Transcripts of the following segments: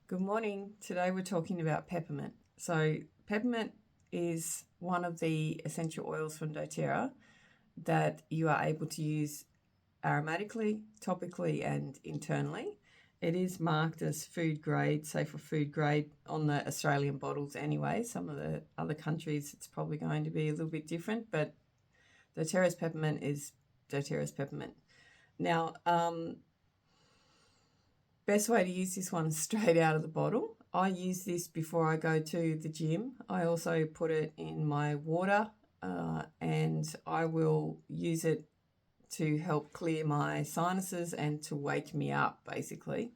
Good morning. Today we're talking about peppermint. So, peppermint is one of the essential oils from doTERRA that you are able to use aromatically, topically, and internally. It is marked as food grade, safe for food grade on the Australian bottles anyway. Some of the other countries it's probably going to be a little bit different, but doTERRA's peppermint is doTERRA's peppermint. Now, best way to use this one is straight out of the bottle. I use this before I go to the gym. I also put it in my water and I will use it to help clear my sinuses and to wake me up, basically.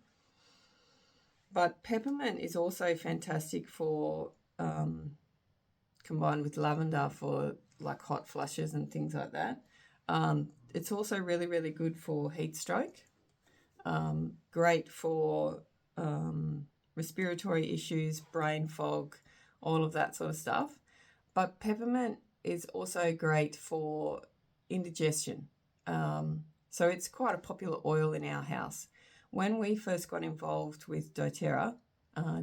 But peppermint is also fantastic for combined with lavender for like hot flushes and things like that. It's also really, really good for heat stroke. Great for respiratory issues, brain fog, all of that sort of stuff. But peppermint is also great for indigestion. So it's quite a popular oil in our house. When we first got involved with doTERRA,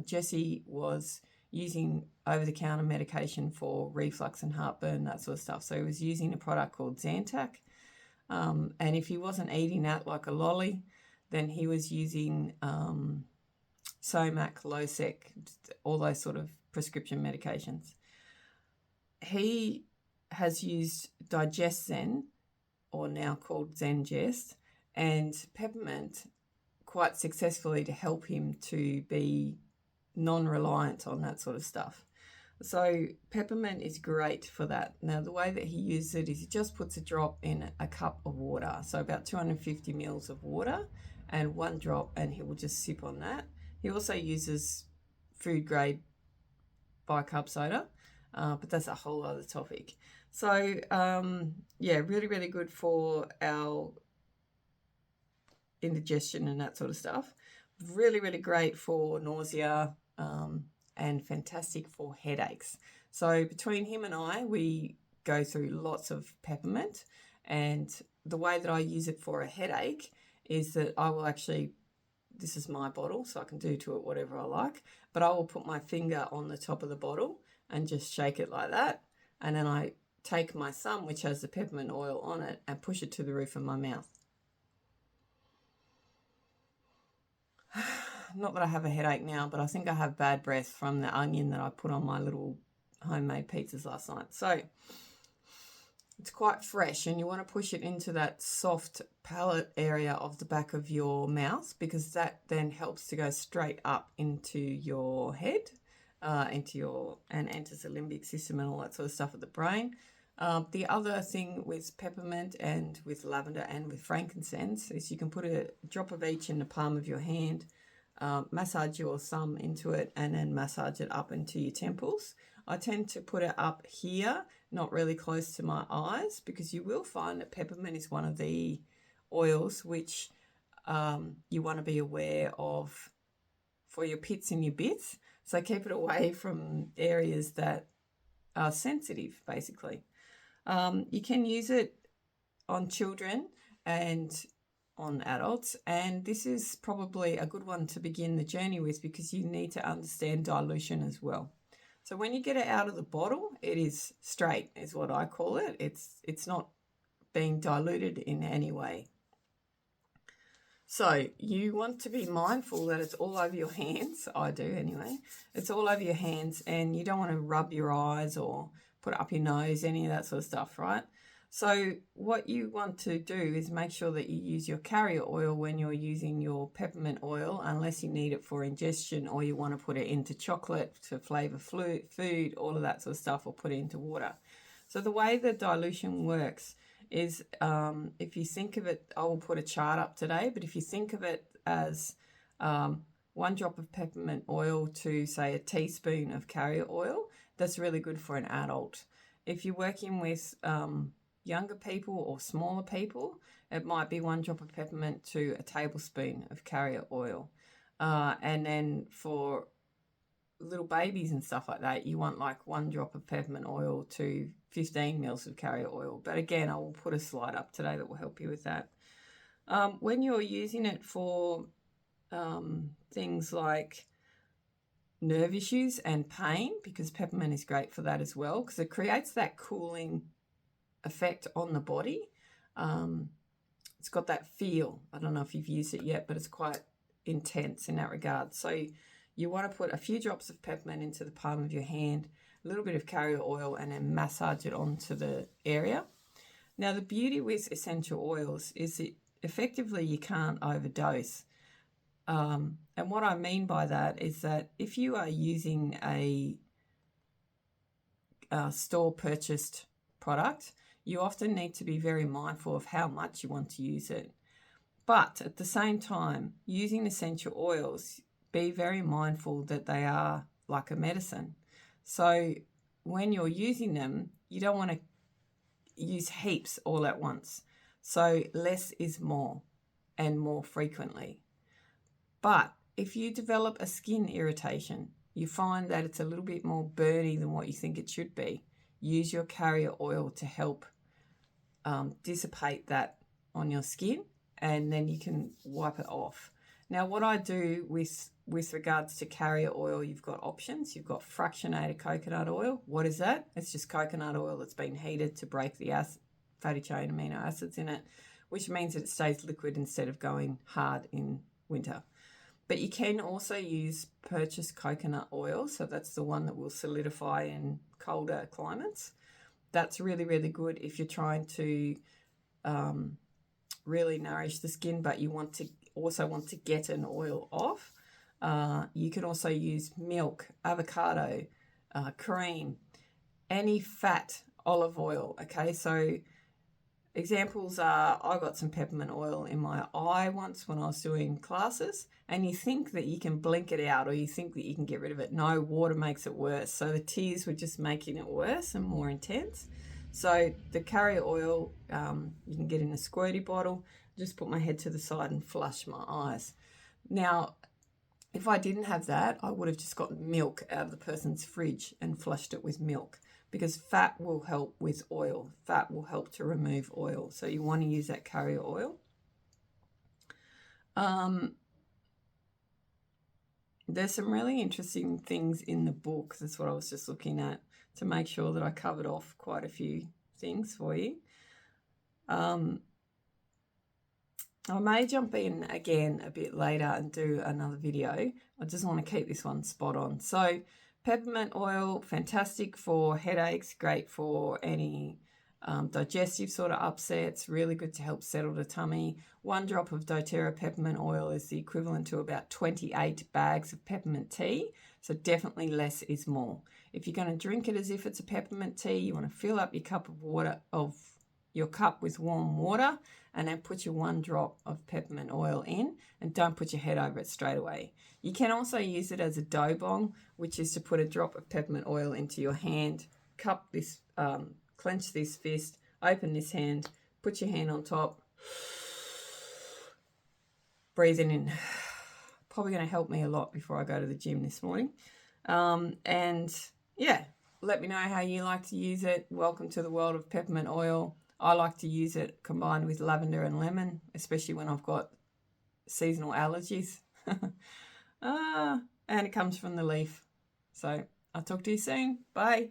Jesse was using over-the-counter medication for reflux and heartburn, that sort of stuff. So he was using a product called Zantac. And if he wasn't eating that like a lolly, then he was using Somac, Losec, all those sort of prescription medications. He has used Digest Zen, or now called Zengest, and peppermint quite successfully to help him to be non-reliant on that sort of stuff. So peppermint is great for that. Now, the way that he uses it is he just puts a drop in a cup of water, so about 250 mils of water, and one drop, and he will just sip on that. He also uses food grade bicarb soda, but that's a whole other topic. So, yeah, really, really good for our indigestion and that sort of stuff. Really, really great for nausea and fantastic for headaches. So, between him and I, we go through lots of peppermint, and the way that I use it for a headache is that I will actually, this is my bottle, so I can do to it whatever I like, but I will put my finger on the top of the bottle and just shake it like that. And then I take my thumb, which has the peppermint oil on it, and push it to the roof of my mouth. Not that I have a headache now, but I think I have bad breath from the onion that I put on my little homemade pizzas last night. So it's quite fresh, and you want to push it into that soft palate area of the back of your mouth, because that then helps to go straight up into your head, and enters the limbic system and all that sort of stuff at the brain. The other thing with peppermint and with lavender and with frankincense is you can put a drop of each in the palm of your hand, massage your thumb into it, and then massage it up into your temples. I tend to put it up here, not really close to my eyes, because you will find that peppermint is one of the oils which you want to be aware of for your pits and your bits. So keep it away from areas that are sensitive, basically. You can use it on children and on adults, and this is probably a good one to begin the journey with, because you need to understand dilution as well. So when you get it out of the bottle, it is straight, is what I call it. It's not being diluted in any way. So you want to be mindful that it's all over your hands. I do anyway. It's all over your hands, and you don't want to rub your eyes or put it up your nose, any of that sort of stuff, right? So what you want to do is make sure that you use your carrier oil when you're using your peppermint oil, unless you need it for ingestion or you want to put it into chocolate to flavour food, all of that sort of stuff, or put it into water. So the way the dilution works is, if you think of it, I will put a chart up today, but if you think of it as one drop of peppermint oil to, say, a teaspoon of carrier oil, that's really good for an adult. If you're working with younger people or smaller people, it might be one drop of peppermint to a tablespoon of carrier oil. And then for little babies and stuff like that, you want like one drop of peppermint oil to 15 mils of carrier oil. But again, I will put a slide up today that will help you with that. When you're using it for things like nerve issues and pain, because peppermint is great for that as well, because it creates that cooling effect on the body. It's got that feel. I don't know if you've used it yet, but it's quite intense in that regard. So you want to put a few drops of peppermint into the palm of your hand, a little bit of carrier oil, and then massage it onto the area. Now, the beauty with essential oils is that effectively you can't overdose. And what I mean by that is that if you are using a store-purchased product, you often need to be very mindful of how much you want to use it. But at the same time, using essential oils, be very mindful that they are like a medicine. So when you're using them, you don't want to use heaps all at once. So less is more, and more frequently. But if you develop a skin irritation, you find that it's a little bit more burny than what you think it should be, use your carrier oil to help dissipate that on your skin, and then you can wipe it off. Now, what I do with regards to carrier oil, you've got options. You've got fractionated coconut oil. What is that? It's just coconut oil that's been heated to break the fatty chain amino acids in it, which means that it stays liquid instead of going hard in winter. But you can also use purchased coconut oil, so that's the one that will solidify in colder climates. That's really, really good if you're trying to really nourish the skin, but you want to get an oil off. You can also use milk, avocado, cream, any fat, olive oil. Okay, so examples are, I got some peppermint oil in my eye once when I was doing classes, and you think that you can blink it out, or you think that you can get rid of it. No, water makes it worse. So the tears were just making it worse and more intense. So the carrier oil, you can get in a squirty bottle. Just put my head to the side and flush my eyes. Now, if I didn't have that, I would have just gotten milk out of the person's fridge and flushed it with milk, because fat will help with oil. Fat will help to remove oil. So you want to use that carrier oil. There's some really interesting things in the book. That's what I was just looking at to make sure that I covered off quite a few things for you. I may jump in again a bit later and do another video. I just want to keep this one spot on. So peppermint oil, fantastic for headaches, great for any digestive sort of upsets, really good to help settle the tummy. 1 drop of doTERRA peppermint oil is the equivalent to about 28 bags of peppermint tea, so definitely less is more. If you're going to drink it as if it's a peppermint tea, you want to fill up your cup with warm water, and then put your 1 drop of peppermint oil in, and don't put your head over it straight away. You can also use it as a dough bong, which is to put a drop of peppermint oil into your hand, cup this, clench this fist, open this hand, put your hand on top, breathing in. Probably going to help me a lot before I go to the gym this morning. And yeah, let me know how you like to use it. Welcome to the world of peppermint oil. I like to use it combined with lavender and lemon, especially when I've got seasonal allergies. And it comes from the leaf. So I'll talk to you soon. Bye.